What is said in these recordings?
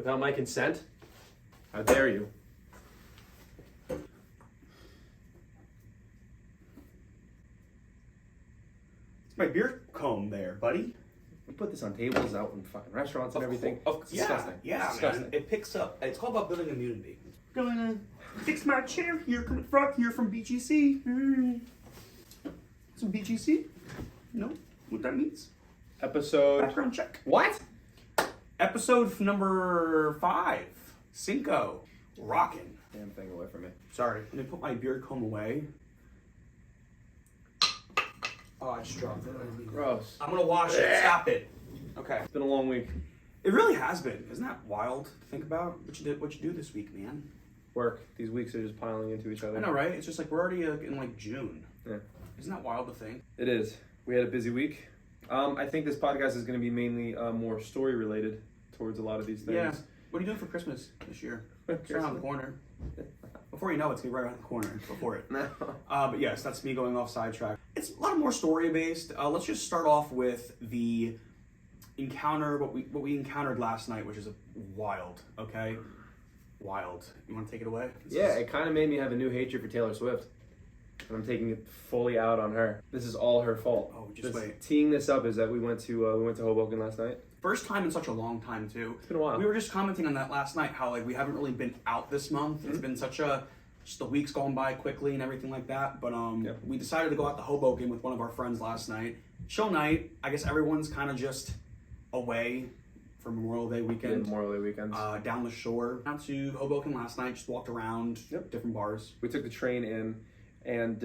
Without my consent? How dare you? It's my beer comb there, buddy. We put this on tables out in fucking restaurants and everything. It's Yeah, disgusting. yeah, It's disgusting. man. It picks up. It's all about building immunity. Gonna fix my chair here from BGC. Some BGC? You know what that means? Episode... Background check. What? Episode number 5. Cinco. Rockin'. Damn thing away from me. Sorry, let me put my beard comb away. Oh, I just dropped it. Gross. I'm gonna wash it. Stop it. Okay. It's been a long week. It really has been. Isn't that wild to think about? What you do this week, man? Work. These weeks are just piling into each other. I know, right? It's just like we're already in like June. Yeah. Isn't that wild to think? It is. We had a busy week. I think this podcast is going to be mainly more story related towards a lot of these things. Yeah. What are you doing for Christmas this year? It's around the corner. Before you know it, it's gonna be right around the corner. Before it. No. But yes, that's me going off sidetrack. It's a lot more story based. Let's just start off with the encounter. What we encountered last night, which is wild. Okay. Wild. You want to take it away? It kind of made me have a new hatred for Taylor Swift. And I'm taking it fully out on her. This is all her fault. Oh, just wait. Teeing this up is that we went to Hoboken last night. First time in such a long time too. It's been a while. We were just commenting on that last night, how like we haven't really been out this month. Mm-hmm. It's been just the weeks going by quickly and everything like that. But we decided to go out to Hoboken with one of our friends last night. Chill night. I guess everyone's kind of just away for Memorial Day weekend. Yeah, Memorial Day weekends. Down the shore. Out to Hoboken last night. Just walked around different bars. We took the train in, and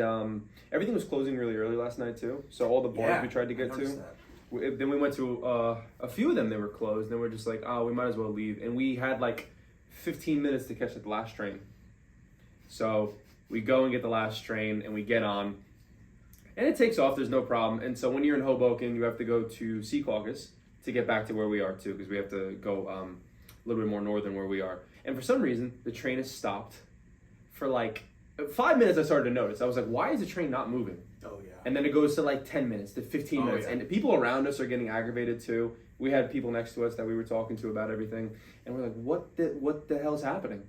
everything was closing really early last night too. So all the bars we tried to get to. Then we went to a few of them. They were closed. Then we're just like, we might as well leave. And we had like 15 minutes to catch the last train. So we go and get the last train, and we get on, and it takes off. There's no problem. And so when you're in Hoboken, you have to go to Secaucus to get back to where we are too, because we have to go a little bit more northern where we are. And for some reason, the train has stopped for like 5 minutes. I started to notice. I was like, why is the train not moving? Oh yeah. And then it goes to like 10 minutes to 15 minutes. Yeah. And people around us are getting aggravated too. We had people next to us that we were talking to about everything. And we're like, what the hell's happening?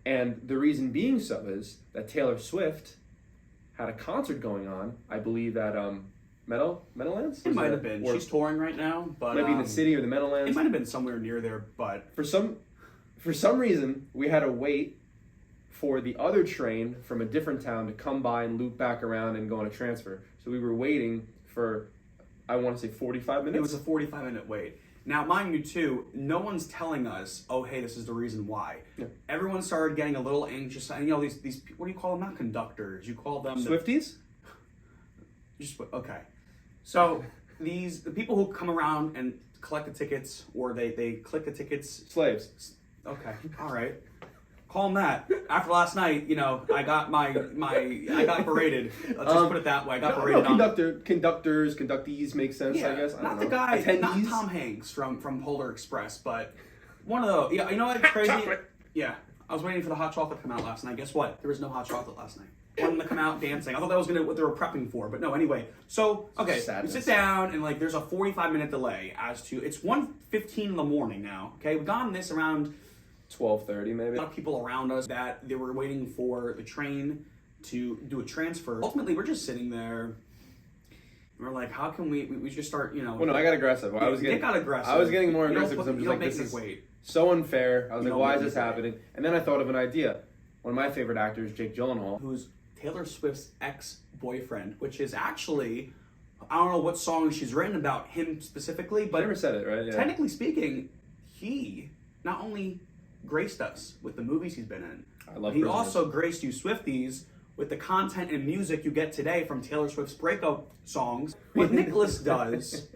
And the reason being so is that Taylor Swift had a concert going on, I believe at Meadowlands? It might have been. She's touring right now, but might be in the city or the Meadowlands. it might have been somewhere near there, but For some reason, we had to wait for the other train from a different town to come by and loop back around and go on a transfer. So we were waiting for, I want to say 45 minutes. it was a 45-minute wait. Now, mind you, too, no one's telling us, oh, hey, this is the reason why. Yeah. Everyone started getting a little anxious. And, these what do you call them? Not conductors. You call them... Swifties? Okay. So, the people who come around and collect the tickets, or they click the tickets... Slaves. Okay, all right. Call them that. After last night, I got I got berated. Let's just put it that way. I got berated. Conductees make sense, I guess. I Not don't the know. guy, Attendees? not Tom Hanks from Polar Express, but one of those. Yeah, you know what's crazy? chocolate. Yeah, I was waiting for the hot chocolate to come out last night. Guess what? There was no hot chocolate last night. Wanted to come out dancing. I thought that was what they were prepping for, but no. Anyway, so okay, Sadness. we sit down and there's a 45-minute delay as to it's 1:15 in the morning now. Okay, we've gotten this around 12:30 maybe. a lot of people around us that they were waiting for the train to do a transfer. Ultimately, we're just sitting there. We're like, how can we just start, Well, no, I got aggressive. It got aggressive. I was getting more You don't aggressive because I'm you just don't like, make this me is wait. so unfair. I was You like, don't why make is me this wait. happening? And then I thought of an idea. One of my favorite actors, Jake Gyllenhaal. Who's Taylor Swift's ex-boyfriend, which is actually, I don't know what song she's written about him specifically, I but never said it, right? Yeah. technically speaking, he not only graced us with the movies he's been in, I love he Prisoners. also graced you Swifties with the content and music you get today from Taylor Swift's breakup songs. What Nicholas does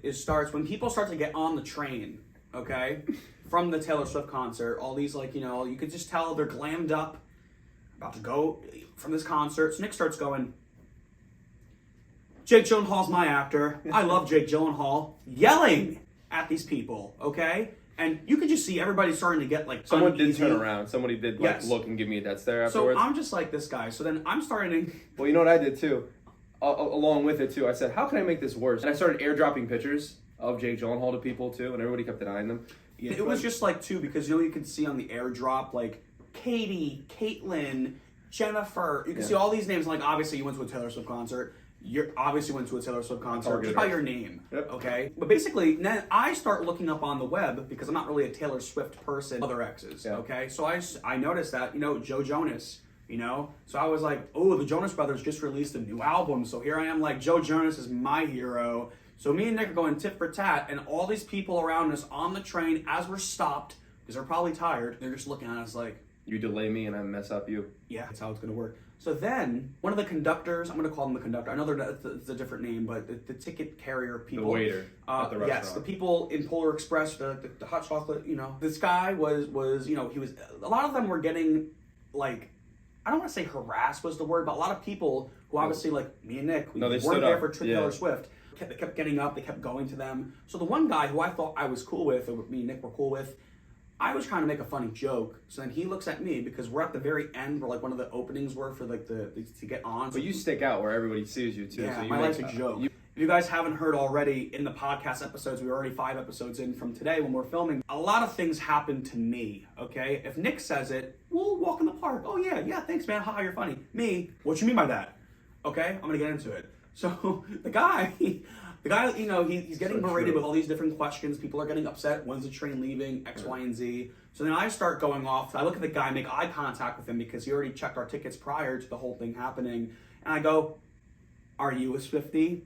is when people start to get on the train, okay, from the Taylor Swift concert, all these you could just tell they're glammed up, about to go from this concert. So Nick starts going, Jake Gyllenhaal's my actor. I love Jake Gyllenhaal. Yelling at these people, okay? And you could just see everybody starting to get Someone uneasy. did turn around. Somebody did look and give me a death stare So afterwards. I'm just like this guy. So then I'm starting to... Well, you know what I did too? Along with it too, I said, how can I make this worse? And I started airdropping pictures of Jake Gyllenhaal to people too, and everybody kept denying them. Yeah, it was just like too, because you can see on the airdrop like Katie, Caitlin, Jennifer. You can see all these names. Like obviously you went to a Taylor Swift concert. You obviously went to a Taylor Swift concert just by your name. Yep. Okay, but basically then I start looking up on the web because I'm not really a Taylor Swift person. Other exes. Yeah. Okay, so I noticed that Joe Jonas. So I was like, oh, the Jonas Brothers just released a new album. So here I am, like, Joe Jonas is my hero. So me and Nick are going tit for tat, and all these people around us on the train, as we're stopped, because they're probably tired, they're just looking at us like, you delay me and I mess up you. Yeah, that's how it's going to work. So then, one of the conductors, I'm going to call them the conductor. I know it's a different name, but the ticket carrier people. The waiter at the restaurant. Yes, the people in Polar Express, the hot chocolate, This guy was, he was, a lot of them were getting, like, I don't want to say harassed was the word, but a lot of people who obviously, like me and Nick, we weren't there for Taylor Swift, they kept getting up, they kept going to them. So the one guy who I thought I was cool with, or me and Nick were cool with, I was trying to make a funny joke. So then he looks at me because we're at the very end where like one of the openings were for like to get on. But you stick out where everybody sees you too. Yeah, so you my life's a joke. If you guys haven't heard already in the podcast episodes, we're already 5 episodes in from today when we're filming. A lot of things happen to me, okay? If Nick says it, we'll walk in the park. Oh yeah, thanks man, haha, you're funny. Me, what you mean by that? Okay, I'm gonna get into it. So the guy, he's getting berated with all these different questions. People are getting upset. When's the train leaving? X, Y, and Z. So then I start going off. I look at the guy, make eye contact with him because he already checked our tickets prior to the whole thing happening. And I go, are you a Swiftie?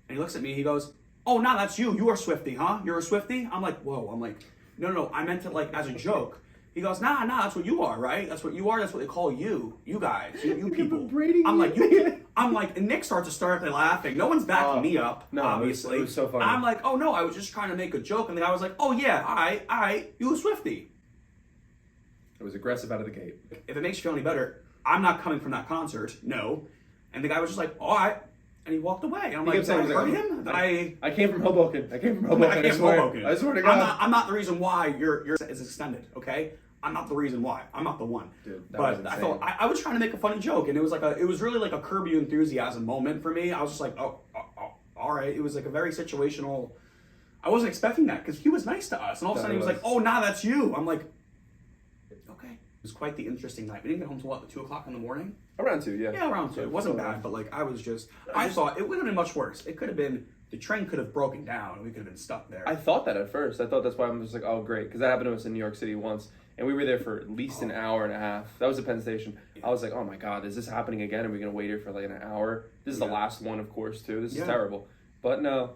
And he looks at me, he goes, oh, nah, that's you. You are Swiftie, huh? You're a Swiftie? I'm like, whoa. I'm like, no, I meant it like as a joke. He goes, nah, that's what you are, right? That's what you are. That's what they call you. You guys. You people. I'm like, and Nick starts hysterically laughing. No one's backing me up, obviously. It was so funny. I'm like, oh, no, I was just trying to make a joke. And the guy was like, oh, yeah, all right, you a Swiftie. It was aggressive out of the gate. If it makes you feel any better, I'm not coming from that concert, no. And the guy was just like, all right. And he walked away. And I'm like, did I hurt him? I came from Hoboken. I swear to God. I'm not the reason why your is extended, okay? I'm not the reason why. I'm not the one. Dude, but I thought I was trying to make a funny joke, and it was really like a Curb Your Enthusiasm moment for me. I was just like, oh, all right. It was like a very situational. I wasn't expecting that because he was nice to us, and all of a sudden he was like, oh, nah, that's you. I'm like, okay. It was quite the interesting night. We didn't get home till 2:00 in the morning. Around 2, yeah. Yeah, around 2. It wasn't bad, but like I thought it would have been much worse. It could have been, the train could have broken down and we could have been stuck there. I thought that at first. I thought that's why I'm just like, oh, great. Because that happened to us in New York City once. And we were there for at least an hour and a half. That was the Penn Station. Yeah. I was like, oh my God, is this happening again? Are we going to wait here for like an hour? This is the last one, of course, too. This is terrible. But no,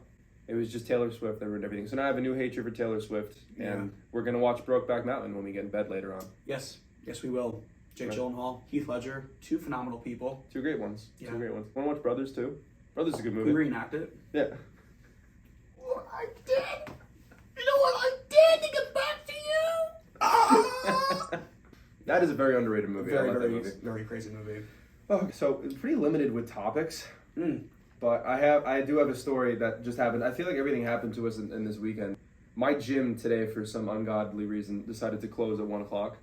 it was just Taylor Swift that ruined everything. So now I have a new hatred for Taylor Swift. And we're going to watch Brokeback Mountain when we get in bed later on. Yes, we will. Jake Gyllenhaal, Heath Ledger, 2 phenomenal people. 2 great ones. Yeah. 2 great ones. Want to watch Brothers too? Brothers is a good movie. We reenact it. Yeah. What I did? You know what I did to get back to you? That is a very underrated movie. Very crazy movie. Oh, so it's pretty limited with topics. But I do have a story that just happened. I feel like everything happened to us in this weekend. My gym today, for some ungodly reason, decided to close at 1:00.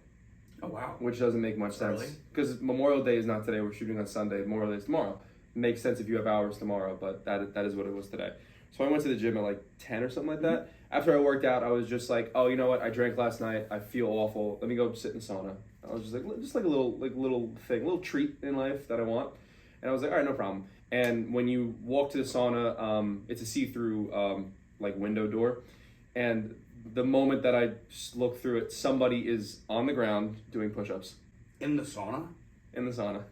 Oh, wow. Which doesn't make much sense. Because Memorial Day is not today. We're shooting on Sunday. Memorial Day is tomorrow. It makes sense if you have hours tomorrow, but that is what it was today. So I went to the gym at like 10 or something like that. After I worked out, I was just like, oh, you know what? I drank last night. I feel awful. Let me go sit in sauna. I was just like a little thing, a little treat in life that I want. And I was like, all right, no problem. And when you walk to the sauna, it's a see-through like window door. And the moment that I look through it, somebody is on the ground doing push-ups. In the sauna? In the sauna.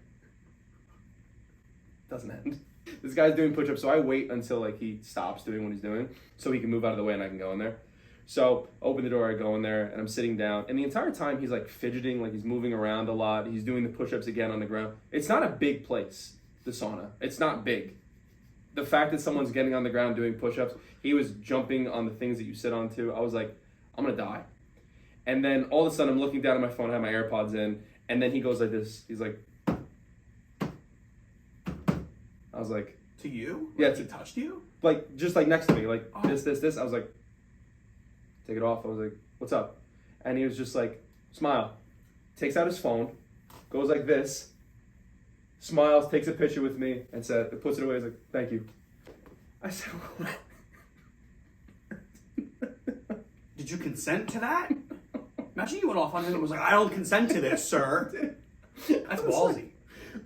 Doesn't end. This guy's doing push-ups, so I wait until like he stops doing what he's doing so he can move out of the way and I can go in there. So open the door, I go in there, and I'm sitting down. And the entire time he's like fidgeting, like he's moving around a lot. He's doing the push-ups again on the ground. It's not a big place, the sauna. It's not big. The fact that someone's getting on the ground doing push-ups, he was jumping on the things that you sit on too. I was like, I'm gonna die. And then all of a sudden I'm looking down at my phone, I have my AirPods in, and then he goes like this. He's like, I was like, to you? Yeah. Like he touched you? Like, just like next to me, like this. I was like, take it off. I was like, what's up? And he was just like, smile. Takes out his phone, goes like this, smiles, takes a picture with me, and puts it away. He's like, thank you. I said, what? Did you consent to that? Imagine you went off on him and was like, I don't consent to this, sir. That's ballsy.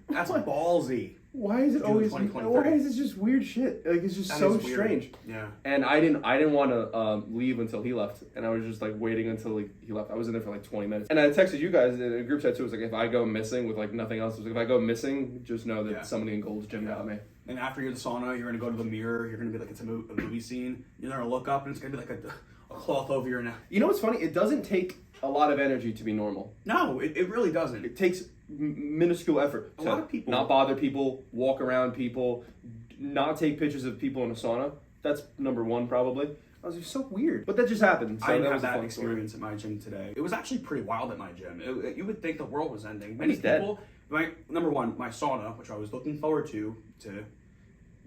That's ballsy. Why is it always? Why is it just weird shit? Like it's just so strange. Yeah. And I didn't want to leave until he left, and I was just like waiting until he left. I was in there for like 20 minutes, and I texted you guys in a group chat too. It was like, if I go missing with like nothing else, it was like, if I go missing, just know that somebody in Gold's Gym got me. And after you're in the sauna, you're gonna go to the mirror. You're gonna be like, it's a movie scene. You're gonna look up, and it's gonna be like a cloth over your neck. You know what's funny? It doesn't take a lot of energy to be normal. No, it really doesn't. It takes minuscule effort a lot of people not bother people, walk around people, not take pictures of people in a sauna. That's number one probably. I was just so weird, but that just happened. So I didn't that have was a that fun experience at my gym today. It was actually pretty wild at my gym. You would think the world was ending. Many It's dead. people. Number one, my sauna, which I was looking forward to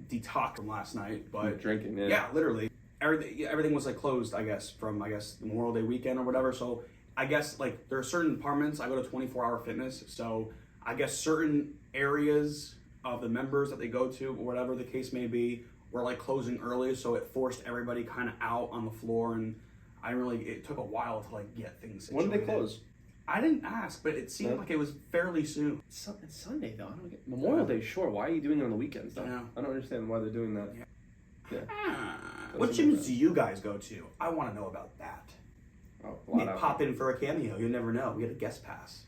detox from last night, but drinking. Yeah, literally everything was like closed. I guess from Memorial Day weekend or whatever. So I guess like there are certain departments. I go to 24-hour fitness, so I guess certain areas of the members that they go to, or whatever the case may be, were like closing early, so it forced everybody kind of out on the floor, and it took a while to like get things situated. When did they close? I didn't ask, but it seemed like it was fairly soon. It's Sunday though. I don't get Memorial Day. Sure. Why are you doing it on the weekends though? Yeah. I don't understand why they're doing that. Yeah. What gyms do you guys go to? I want to know about that. Oh, You pop in for a cameo. You never know. We get a guest pass.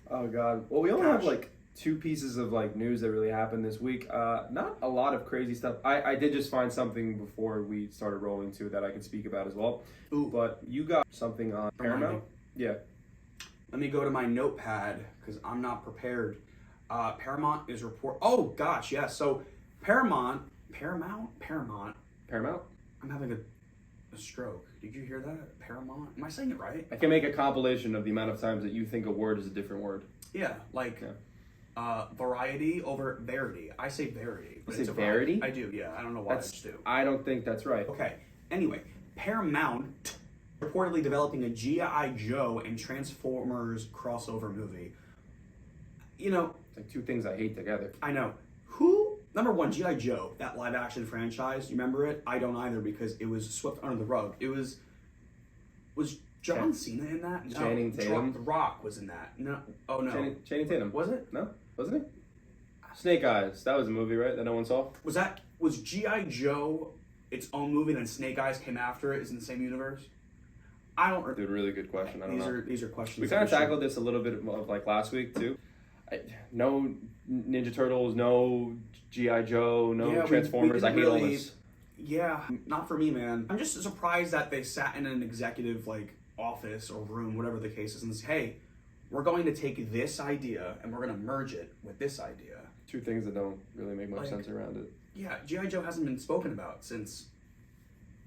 Oh God. Well, we only have like 2 pieces of like news that really happened this week. Not a lot of crazy stuff. I did just find something before we started rolling too that I can speak about as well. Ooh. But you got something on Paramount? Yeah. Let me go to my notepad because I'm not prepared. Paramount is Oh gosh, yes. So Paramount. I'm having a stroke. Did you hear that? Paramount. Am I saying it right? I can make a compilation of the amount of times that you think a word is a different word. Yeah, like variety over verity. I say verity. You say verity? I do. Yeah, I don't know why I just do. I don't think that's right. Okay. Anyway, Paramount reportedly developing a G.I. Joe and Transformers crossover movie. You know, it's like 2 things I hate together. I know. Number one, G.I. Joe, that live action franchise, you remember it? I don't either because it was swept under the rug. Was John Cena in that? No, Channing Tatum? The Rock was in that. No. Oh, no. Channing Tatum. Was it? No? Wasn't it? Snake Eyes. That was a movie, right? That no one saw? Was G.I. Joe its own movie and then Snake Eyes came after it? Is in the same universe? I don't... Dude, really good question. I don't know. These are questions. We kind of tackled this a little bit of like last week, too. No Ninja Turtles, no G.I. Joe, no Transformers. I hate all this. Yeah, not for me, man. I'm just surprised that they sat in an executive like office or room, whatever the case is, and said, hey, we're going to take this idea and we're going to merge it with this idea. 2 things that don't really make much sense around it. Yeah, G.I. Joe hasn't been spoken about since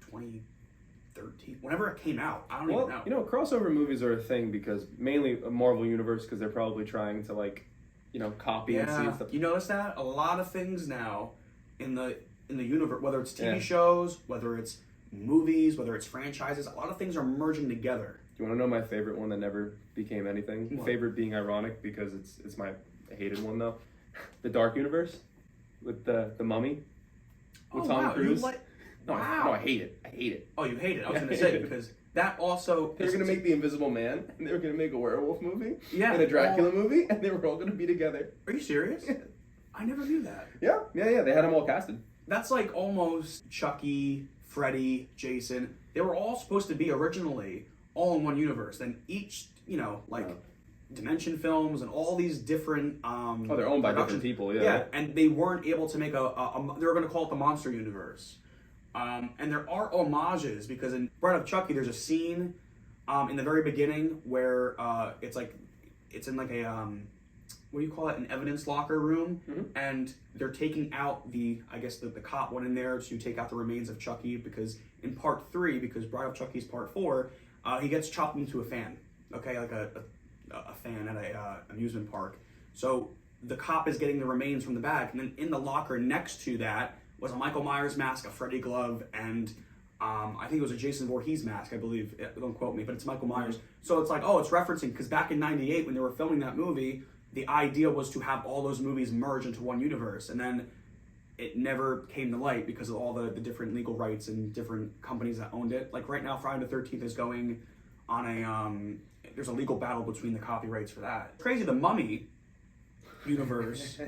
2013. Whenever it came out, I don't even know. You know, crossover movies are a thing because mainly a Marvel universe because they're probably trying to like, you know, copy and see stuff. You notice that? A lot of things now in the universe, whether it's TV shows, whether it's movies, whether it's franchises, a lot of things are merging together. Do you want to know my favorite one that never became anything? What? Favorite being ironic because it's my hated one though. The Dark Universe with the Mummy with Tom Cruise. No, I hate it. I hate it. Oh, you hate it. I was going to say because that also... They were going to make The Invisible Man, and they were going to make a werewolf movie, and a Dracula movie, and they were all going to be together. Are you serious? Yeah. I never knew that. Yeah. They had them all casted. That's like almost Chucky, Freddy, Jason. They were all supposed to be originally all in one universe. Then each, Dimension Films and all these different... they're owned by different people, Yeah, and they weren't able to make they were going to call it the Monster Universe. And there are homages because in Bride of Chucky, there's a scene in the very beginning where it's in like a what do you call it? An evidence locker room, and they're taking out the cop went in there to take out the remains of Chucky because in part 3, because Bride of Chucky's part 4, he gets chopped into a fan. Okay, like a fan at a amusement park. So the cop is getting the remains from the bag, and then in the locker next to that was a Michael Myers mask, a Freddy glove, and I think it was a Jason Voorhees mask, I believe. Don't quote me, but it's Michael Myers. So it's like, it's referencing, because back in '98 when they were filming that movie, the idea was to have all those movies merge into one universe. And then it never came to light because of all the different legal rights and different companies that owned it. Like right now, Friday the 13th is going on there's a legal battle between the copyrights for that. It's crazy, the Mummy universe,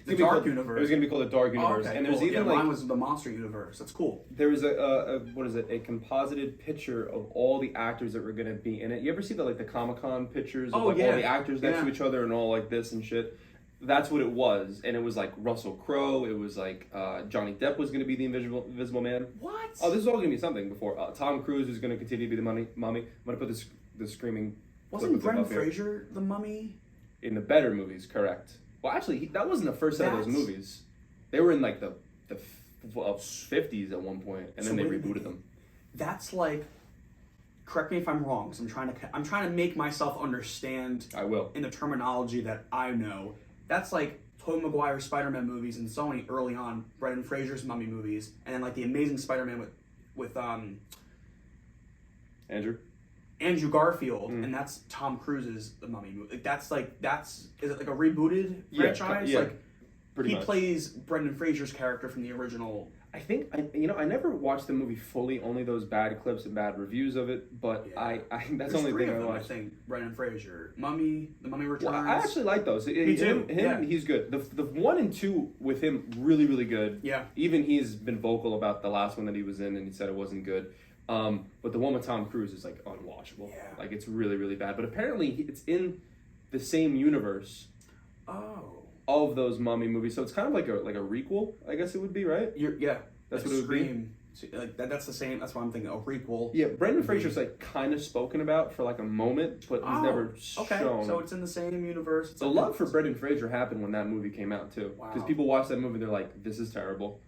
the Dark universe. It was gonna be called the Dark universe, okay, and there's cool. even mine was the Monster universe. That's cool. There was a composited picture of all the actors that were gonna be in it. You ever see the Comic-Con pictures of all the actors next to each other and all like this and shit? That's what it was, and it was like Russell Crowe. It was like Johnny Depp was gonna be the Invisible Man. What? Oh, this is all gonna be something before. Tom Cruise is gonna continue to be the mummy. I'm gonna put the screaming. Wasn't Brendan Fraser the Mummy? In the better movies, correct. Well, actually, that wasn't the first set of those movies. They were in like the 50s at one point, and then they rebooted them. That's like, correct me if I'm wrong, because I'm trying to make myself understand. I will. In the terminology that I know, that's like Tobey Maguire's Spider-Man movies and Sony early on, Brendan Fraser's Mummy movies, and then like the Amazing Spider-Man with Andrew Garfield, and that's Tom Cruise's The Mummy movie. Like that's is it like a rebooted franchise? Yeah, like he much. plays Brendan Fraser's character from the original. I think I never watched the movie fully, only those bad clips and bad reviews of it. But I that's the only thing I watched. I think Brendan Fraser, Mummy, The Mummy Returns. Well, I actually like those. He's good. The 1 and 2 with him really really good. Yeah. Even he's been vocal about the last one that he was in, and he said it wasn't good. But the one with Tom Cruise is like unwatchable. Yeah. Like it's really really bad. But apparently it's in the same universe. Oh. Of those Mummy movies, so it's kind of like a requel, I guess it would be, right? That's what it would be. Like that's the same. That's what I'm thinking. A requel. Yeah, Brendan Fraser's like kind of spoken about for like a moment, but he's never shown. Okay, so it's in the same universe. The love for Brendan Fraser happened when that movie came out too, because people watched that movie and they're like, "This is terrible."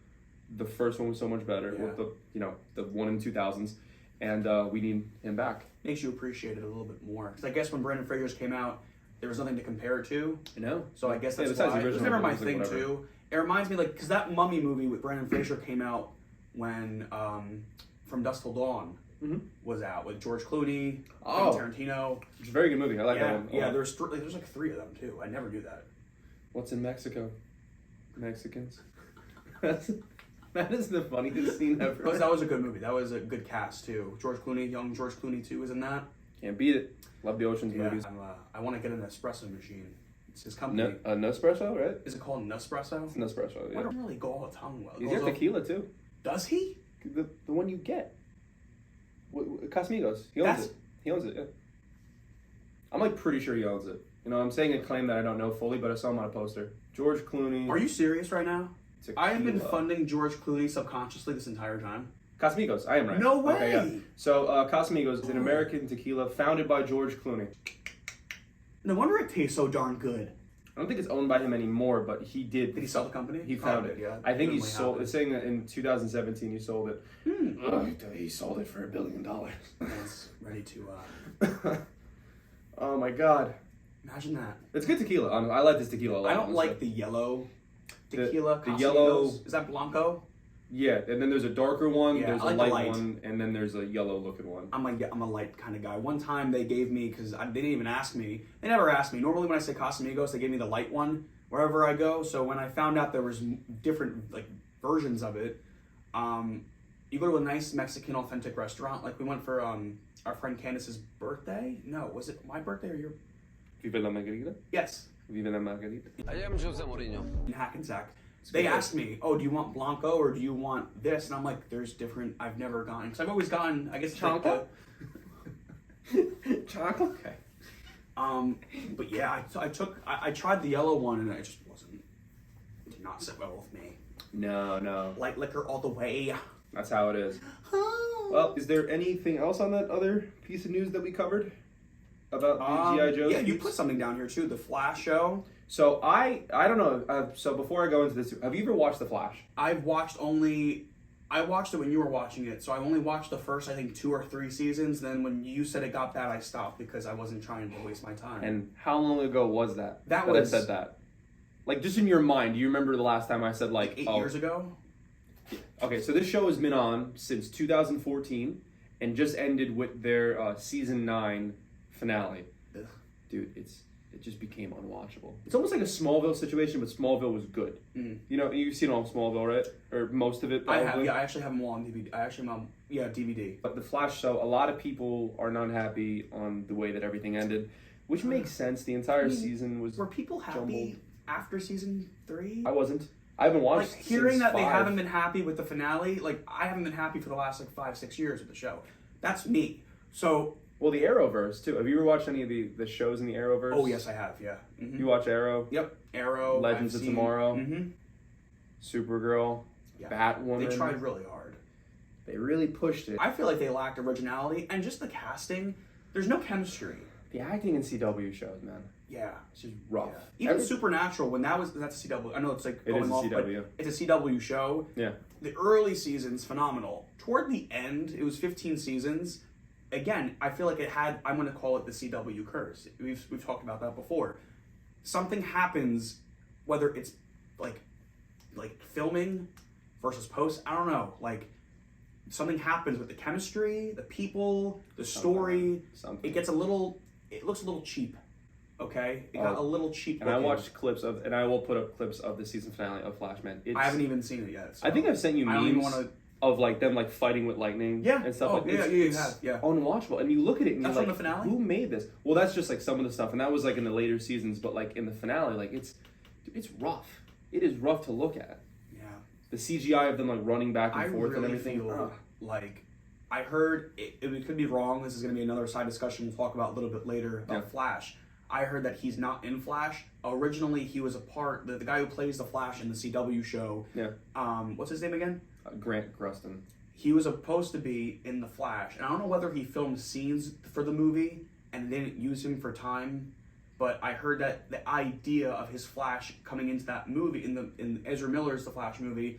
The first one was so much better with the one in 2000s, and we need him back. Makes you appreciate it a little bit more. Because I guess when Brendan Fraser's came out, there was nothing to compare it to. I know. So I guess that's why. It was never my thing too. It reminds me because that Mummy movie with Brendan Fraser came out when From Dusk Till Dawn was out with George Clooney, Tarantino. It's a very good movie. I like that one. Yeah, there's like 3 of them too. I never knew that. What's in Mexico? Mexicans. That is the funniest scene ever. That was a good movie. That was a good cast too. George Clooney, young George Clooney too, was in that. Can't beat it. Love the Ocean's movies. I want to get an espresso machine. It's his company. Nespresso, right? Is it called Nespresso? It's Nespresso, yeah. I don't really go all the tongue well. He's got tequila too. Does he? The one you get. Casamigos. He owns it. He owns it, yeah. I'm like pretty sure he owns it. You know, I'm saying a claim that I don't know fully, but I saw him on a poster. George Clooney. Are you serious right now? Tequila. I have been funding George Clooney subconsciously this entire time. Casamigos, I am right. No way! Okay, yeah. So, Casamigos is an American tequila founded by George Clooney. No wonder it tastes so darn good. I don't think it's owned by him anymore, but he did. Did he sell the company? He founded it. Yeah. I think he sold. It's saying that in 2017 he sold it. He sold it for $1 billion. He's ready to. Oh my god! Imagine that. It's good tequila. I like this tequila a lot. I don't like the yellow tequila. The yellow. Is that Blanco? Yeah, and then there's a darker one, Yeah, there's I like a the light light. one, and then there's a yellow looking one. I'm a light kind of guy. One time they gave me, because they didn't even ask me. They never asked me. Normally when I say Casamigos, they gave me the light one wherever I go. So when I found out there was different versions of it, you go to a nice Mexican authentic restaurant. Like we went for our friend Candace's birthday. No, was it my birthday or your? Vive la Margarita? Yes. Vive la Margarita. I am Jose Mourinho. In Hackensack. They asked me, "Oh, do you want Blanco or do you want this?" And I'm like, "There's different. I've never gotten because I've always gotten. I guess chocolate. Chocolate. Okay. But yeah, I tried the yellow one and it just did not sit well with me. No. Light liquor all the way. That's how it is. Well, is there anything else on that other piece of news that we covered about the G.I. Joe? Yeah, you put something down here too. The Flash show. So I don't know. So before I go into this, have you ever watched The Flash? I watched it when you were watching it. So I only watched the first, I think, 2 or 3 seasons. Then when you said it got bad, I stopped because I wasn't trying to waste my time. And how long ago was that? That was I said that. Like just in your mind, do you remember the last time I said like 8 years ago? Okay, so this show has been on since 2014 and just ended with their season 9 finale. Ugh. Dude, it just became unwatchable. It's almost like a Smallville situation, but Smallville was good. You know, you've seen all of Smallville, right? Or most of it, probably. I have, yeah. I actually have them all on DVD. I actually have them on, DVD. But the Flash show, a lot of people are not happy on the way that everything ended, which makes sense. The entire season was Were people happy jumbled. after season 3? I wasn't. I haven't watched. Like, hearing that 5. they haven't been happy with the finale, like, I haven't been happy for the last, 5-6 years with the show. That's me. So... Well, the Arrowverse, too. Have you ever watched any of the shows in the Arrowverse? Oh, yes, I have, yeah. You watch Arrow? Yep. Arrow. Legends of Tomorrow. Mm-hmm. Supergirl. Yeah. Batwoman. They tried really hard. They really pushed it. I feel like they lacked originality, and just the casting, there's no chemistry. The acting in CW shows, man. Yeah. It's just rough. Yeah. Even Supernatural, when that's a CW. I know it's like going off, but it's a CW show. Yeah. The early seasons, phenomenal. Toward the end, it was 15 seasons. Again, I feel like it had, I'm going to call it the CW curse. We've talked about that before. Something happens, whether it's like filming versus post, I don't know. Like, something happens with the chemistry, the people, the story. Something. It looks a little cheap. Okay? It got a little cheap. And looking. I watched clips of, and I will put up clips of the season finale of Flash, man. I haven't even seen it yet. So I think I've sent you memes. I don't even want to. Of like them like fighting with lightning and stuff like that. Yeah. Unwatchable. And you look at it and that's you're from like, the finale? Who made this? Well, that's just like some of the stuff, and that was like in the later seasons, but like in the finale, like it's rough. It is rough to look at. Yeah. The CGI of them like running back and forth and everything. Feel like I heard it could be wrong. This is going to be another side discussion we'll talk about a little bit later about Flash. I heard that he's not in Flash. Originally, he was a part, the guy who plays the Flash in the CW show. Yeah. What's his name again? Grant Grustin. He was supposed to be in the Flash, and I don't know whether he filmed scenes for the movie and they didn't use him for time. But I heard that the idea of his Flash coming into that movie in Ezra Miller's The Flash movie,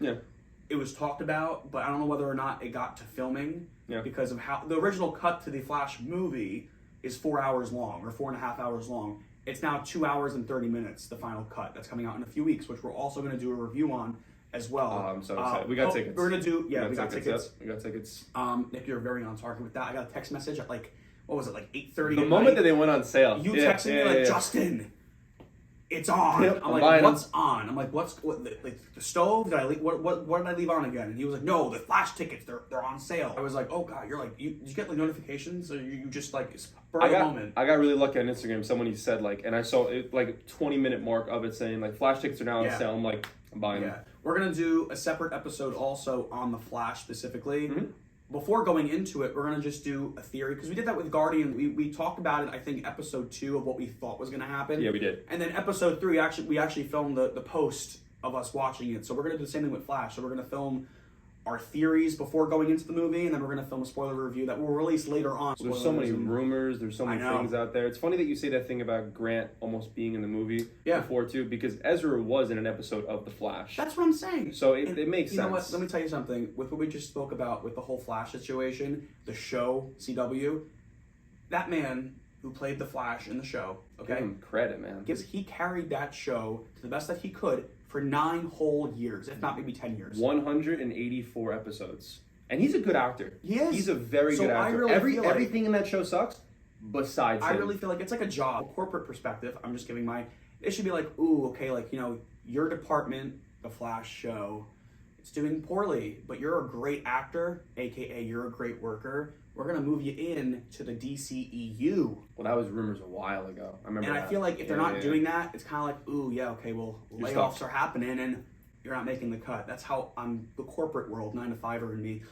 it was talked about, but I don't know whether or not it got to filming because of how the original cut to the Flash movie is 4 hours long or 4.5 hours long. It's now 2 hours and 30 minutes, the final cut that's coming out in a few weeks, which we're also going to do a review on as well. I'm so excited. We got tickets. We're going to do, we got tickets. We got tickets. Nick, you're very on target with that. I got a text message at like, what was it, like 8:30? The moment that they went on sale. You texted me like, Justin, it's on. Yep, I'm like, what's on? I'm like, the stove? Did I leave? What did I leave on again? And he was like, no, the Flash tickets, they're on sale. I was like, oh God, you're like, did you get like notifications? Or you just like spur of the moment? I got really lucky on Instagram. Someone said like, and I saw it like 20-minute mark of it saying like Flash tickets are now on sale. I'm like, I'm buying them. We're gonna do a separate episode also on the Flash specifically. Before going into it, we're going to just do a theory, because we did that with Guardian. We talked about it, I think, episode 2 of what we thought was going to happen. Yeah, we did. And then episode 3, we actually filmed the post of us watching it. So we're going to do the same thing with Flash. So we're going to film our theories before going into the movie, and then we're going to film a spoiler review that will release later on. There's so many rumors, there's so many things out there. It's funny that you say that thing about Grant almost being in the movie before too, because Ezra was in an episode of The Flash. That's what I'm saying. So it makes sense. You know what? Let me tell you something. With what we just spoke about with the whole Flash situation, the show, CW, that man who played the Flash in the show, okay? Give him credit, man. He carried that show to the best that he could for 9 whole years, if not maybe 10 years. 184 episodes. And he's a good actor. He is. He's a very good actor. Everything in that show sucks, besides him. I really feel like it's like a job. Corporate perspective, I'm just giving it should be like, ooh, okay, like, your department, the Flash show, it's doing poorly, but you're a great actor, aka you're a great worker. We're going to move you in to the DCEU. Well, that was rumors a while ago. I remember. And I feel like if they're not doing that, it's kind of like, ooh, yeah, okay, well, layoffs are happening and you're not making the cut. That's how the corporate world, 9-to-5er in me,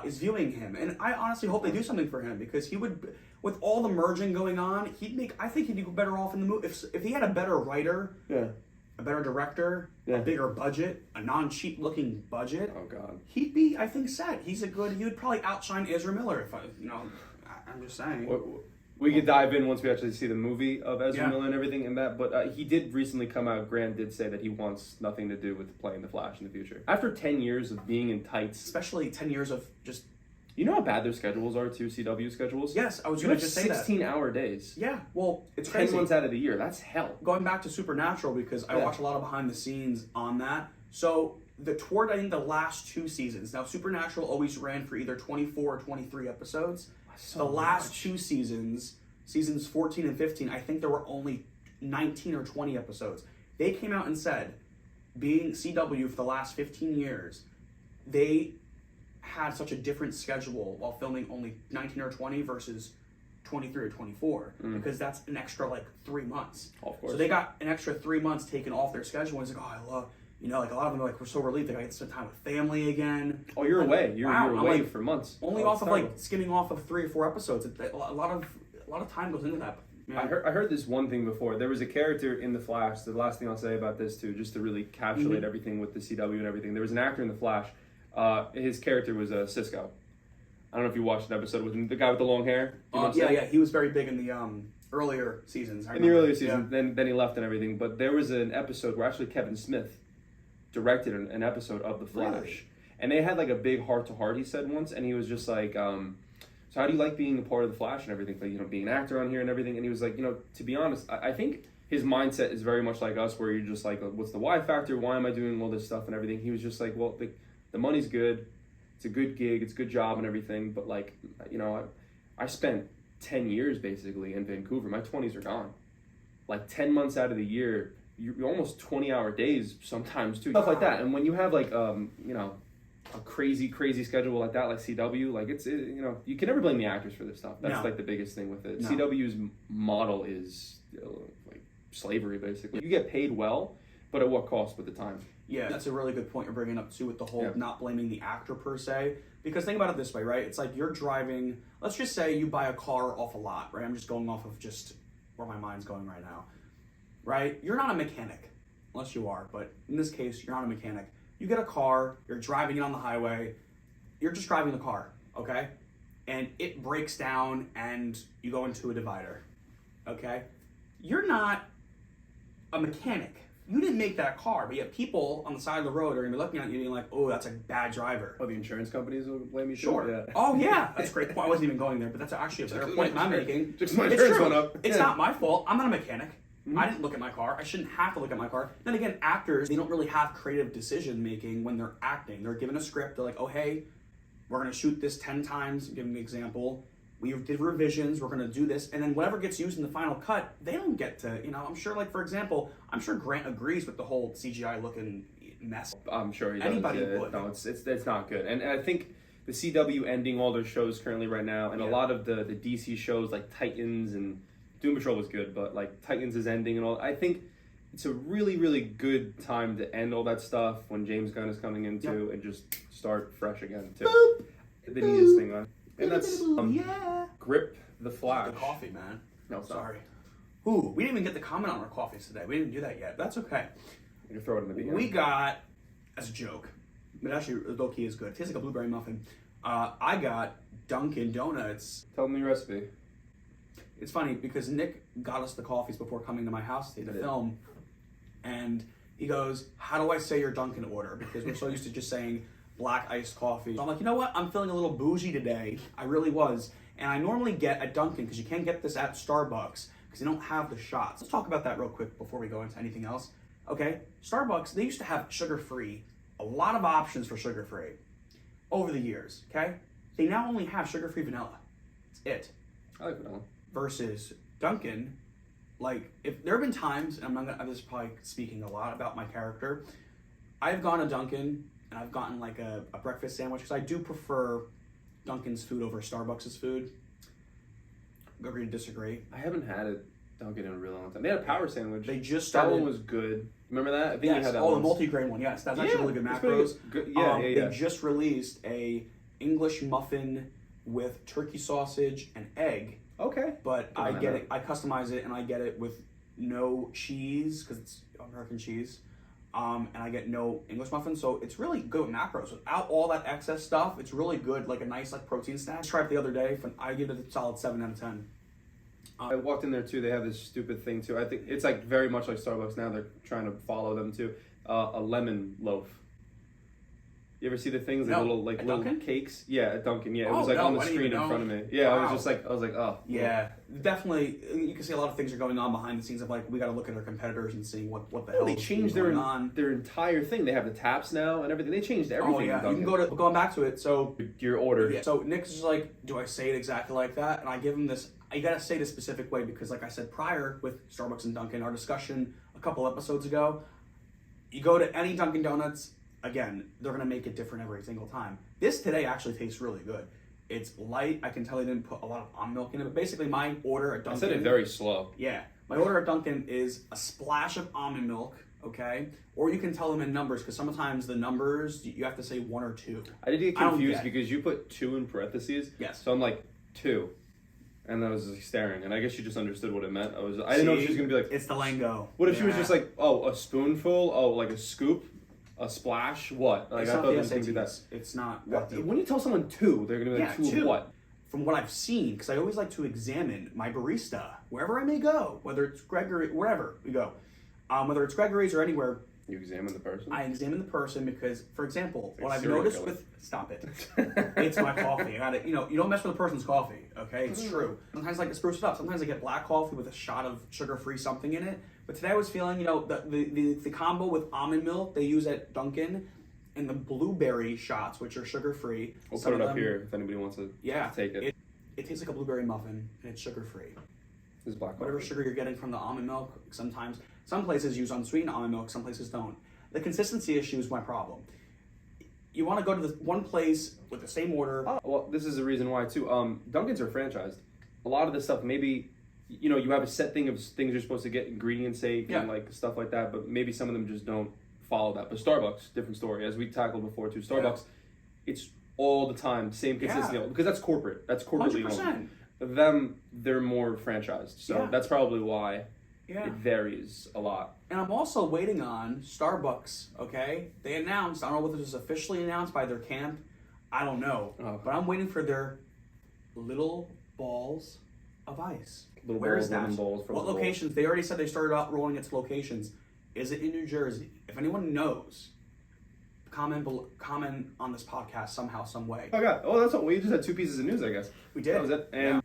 is viewing him. And I honestly hope they do something for him, because he would, with all the merging going on, I think he'd be better off in the movie. If he had a better writer, a better director, a bigger budget, a non-cheap looking budget. Oh God, he'd be, I think, set. He would probably outshine Ezra Miller if I'm just saying. We could dive in once we actually see the movie of Ezra Miller and everything in that, but he did recently come out, Grant did say that he wants nothing to do with playing the Flash in the future. After 10 years of being in tights. Especially 10 years of just... You know how bad their schedules are too, CW schedules? Yes, I was going to just say that. 16-hour days. Yeah, well, it's 10 crazy. months out of the year, that's hell. Going back to Supernatural, because I watch a lot of behind the scenes on that. So, toward, I think, the last 2 seasons. Now, Supernatural always ran for either 24 or 23 episodes. The last 2 seasons, seasons 14 and 15, I think there were only 19 or 20 episodes. They came out and said, being CW for the last 15 years, they had such a different schedule while filming only 19 or 20 versus 23 or 24, because that's an extra like 3 months. Of course. So they got an extra 3 months taken off their schedule, and it's like, oh, I love, you know, like a lot of them are like, we're so relieved they got to spend time with family again. Oh, you're like, away. You're away like, for months. Only off of like skimming off of 3 or 4 episodes. A lot of time goes into that. Yeah. I heard this one thing before. There was a character in The Flash. The last thing I'll say about this too, just to really encapsulate everything with the CW and everything. There was an actor in The Flash. His character was Cisco. I don't know if you watched an episode with him, the guy with the long hair. Yeah, he was very big in the earlier seasons. In the earlier seasons, then he left and everything. But there was an episode where actually Kevin Smith directed an episode of The Flash. Really? And they had like a big heart-to-heart, he said once, and he was just like, so how do you like being a part of The Flash and everything? Like, you know, being an actor on here and everything. And he was like, you know, to be honest, I think his mindset is very much like us, where you're just like, what's the why factor? Why am I doing all this stuff and everything? He was just like, well, the money's good. It's a good gig. It's a good job and everything. But like, you know, I spent 10 years basically in Vancouver. My 20s are gone. Like 10 months out of the year, you're almost 20-hour days sometimes too. Stuff like that. And when you have like, you know, a crazy schedule like that, like CW, like you know, you can never blame the actors for this stuff. That's like the biggest thing with it. No. CW's model is like slavery, basically. You get paid well, but at what cost with the time? Yeah, that's a really good point you're bringing up too, with the whole not blaming the actor per se. Because think about it this way, right? It's like you're driving, let's just say you buy a car off a lot, right? I'm just going off of just where my mind's going right now, right? You're not a mechanic, unless you are, but in this case, you're not a mechanic. You get a car, you're driving it on the highway, you're just driving the car, okay? And it breaks down and you go into a divider, okay? You're not a mechanic. You didn't make that car, but yet people on the side of the road are going to be looking at you and being like, oh, that's a bad driver. Oh, the insurance companies will blame you? Sure. Yeah. Oh, yeah. That's a great point. I wasn't even going there, but that's actually a better point I'm making. Just my insurance went up. It's not my fault. I'm not a mechanic. I didn't look at my car. I shouldn't have to look at my car. Then again, actors, they don't really have creative decision making when they're acting. They're given a script. They're like, oh, hey, we're going to shoot this 10 times. Give me an example. We did revisions. We're going to do this. And then whatever gets used in the final cut, they don't get to, you know, I'm sure, like, for example, I'm sure Grant agrees with the whole CGI looking mess. I'm sure he does. Anybody would. No, it's not good. And I think the CW ending all their shows currently right now, and a lot of the DC shows like Titans and Doom Patrol was good, but like Titans is ending and all. I think it's a really good time to end all that stuff when James Gunn is coming in too, and just start fresh again too. Boop. The neatest thing on, and that's Grip the Flash. The coffee, man. No, sorry. Ooh, we didn't even get the comment on our coffees today. We didn't do that yet. That's okay. You can throw it in the beginning. We got, as a joke, but actually low key is good. It tastes like a blueberry muffin. I got Dunkin Donuts. Tell me the recipe. It's funny because Nick got us the coffees before coming to my house today to film, and he goes, how do I say your Dunkin order? Because we're so used to just saying black iced coffee. So I'm like, you know what? I'm feeling a little bougie today. I really was. And I normally get at Dunkin', because you can't get this at Starbucks, because they don't have the shots. Let's talk about that real quick before we go into anything else. Okay, Starbucks, they used to have sugar-free, a lot of options for sugar-free over the years, okay? They now only have sugar-free vanilla. That's it. I like vanilla. Versus Dunkin', like, if there have been times, and I'm just probably speaking a lot about my character, I've gone to Dunkin', and I've gotten like a breakfast sandwich, because I do prefer Dunkin's food over Starbucks' food. Agree to disagree. I haven't had a Dunkin' in a really long time. They had a power sandwich. They just started. That one was good. Remember that? I think yes. we had that. Oh, the multi-grain one. Yes, that's actually really good macros. Good. Yeah. They just released a English muffin with turkey sausage and egg. Okay. But I get it. I customize it, and I get it with no cheese because it's American cheese. And I get no English muffin, so it's really good with macros. Without all that excess stuff, it's really good, like a nice like protein snack. I tried it the other day. I give it a solid 7 out of 10. I walked in there too. They have this stupid thing too. I think it's like very much like Starbucks now. They're trying to follow them too. A lemon loaf. You ever see the things, like little cakes? Yeah, at Dunkin'. Yeah, it was like on the screen in front of me. Yeah, wow. I was like, oh. Yeah, definitely. You can see a lot of things are going on behind the scenes of like, we got to look at our competitors and see what the hell. They changed their entire thing. They have the taps now and everything. They changed everything. Oh yeah, you can going back to it. So your order. Yeah. So Nick's just like, do I say it exactly like that? And I give him this. you gotta say it a specific way because, like I said prior with Starbucks and Dunkin', our discussion a couple episodes ago, you go to any Dunkin' Donuts, again, they're gonna make it different every single time. This today actually tastes really good. It's light. I can tell they didn't put a lot of almond milk in it, but basically my order at Dunkin'. I said it very slow. Yeah. My order at Dunkin' is a splash of almond milk, okay? Or you can tell them in numbers, because sometimes the numbers, you have to say 1 or 2. I did get confused because you put 2 in parentheses. Yes. So I'm like, 2. And I was like staring, and I guess she just understood what it meant. I didn't know if she was going to be like... It's the lingo. What if she was just like, oh, a spoonful? Oh, like a scoop? A splash? What? Like, It's I not thought the it was going to be that. SATs. It's not... When you tell someone 2, they're going to be like, 2 of what? From what I've seen, because I always like to examine my barista, wherever I may go, whether it's Gregory, wherever we go, whether it's Gregory's or anywhere. You examine the person? I examine the person because, for example, what I've serial noticed killer. with... Stop it. It's my coffee. I gotta, you don't mess with a person's coffee, okay? It's true. Sometimes I like to spruce it up. Sometimes I get black coffee with a shot of sugar-free something in it. But today I was feeling, the combo with almond milk they use at Dunkin' and the blueberry shots, which are sugar-free. We'll put it up here if anybody wants to take it. It tastes like a blueberry muffin, and it's sugar-free. This is black Whatever coffee. sugar you're getting from the almond milk, sometimes, some places use unsweetened almond milk, some places don't. The consistency issue is my problem. You want to go to the one place with the same order. Oh, well, this is the reason why, too. Dunkin's are franchised. A lot of this stuff, maybe, you have a set thing of things you're supposed to get, ingredients sake, and like stuff like that, but maybe some of them just don't follow that. But Starbucks, different story. As we tackled before, too, Starbucks, it's all the time, same consistency, because that's corporate. That's corporately 100%. owned. They're more franchised, so that's probably why it varies a lot. And I'm also waiting on Starbucks, okay? They announced, I don't know whether this is officially announced by their camp, I don't know, but I'm waiting for their little balls of ice. Where is that? What locations? They already said they started out rolling it to locations. Is it in New Jersey? If anyone knows, comment on this podcast somehow, some way. Oh, God. Oh, that's all. We just had 2 pieces of news, I guess. We did. That was it. And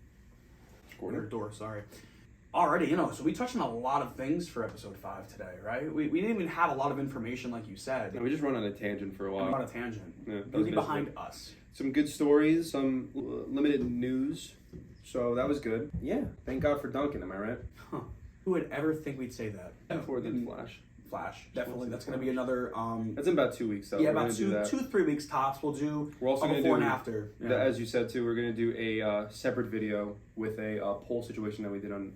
door, sorry. Alrighty, so we touched on a lot of things for episode 5 today, right? We didn't even have a lot of information, like you said. we just run on a tangent for a while. On a tangent. Yeah, Beauty behind us. Some good stories, some limited news. So that was good. Yeah. Thank God for Dunkin', am I right? Huh. Who would ever think we'd say that? Before the Flash. Definitely. That's going to be another... That's in about 2 weeks, though. Yeah, about 2-3 weeks tops. We'll do we're also gonna before do, and after. Yeah. As you said, too, we're going to do a separate video with a poll situation that we did on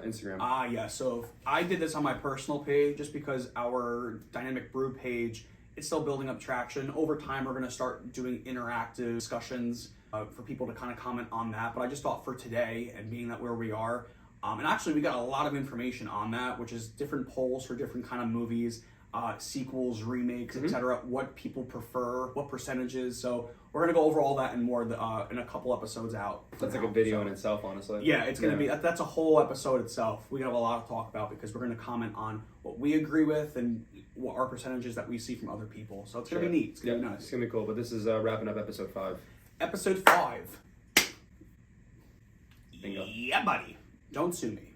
Instagram. Yeah. So I did this on my personal page just because our Dynamic Brew page, it's still building up traction. Over time, we're going to start doing interactive discussions for people to kind of comment on that. But I just thought for today, and being that where we are, and actually, we got a lot of information on that, which is different polls for different kind of movies, sequels, remakes, etc. What people prefer, what percentages. So we're gonna go over all that and more in a couple episodes out. That's like a video in itself, honestly. Yeah, it's gonna be. That's a whole episode itself. We have a lot to talk about because we're gonna comment on what we agree with and what our percentages that we see from other people. So it's gonna be neat. It's gonna be nice. It's gonna be cool. But this is wrapping up episode 5. Episode 5. Bingo. Yeah, buddy. Don't sue me.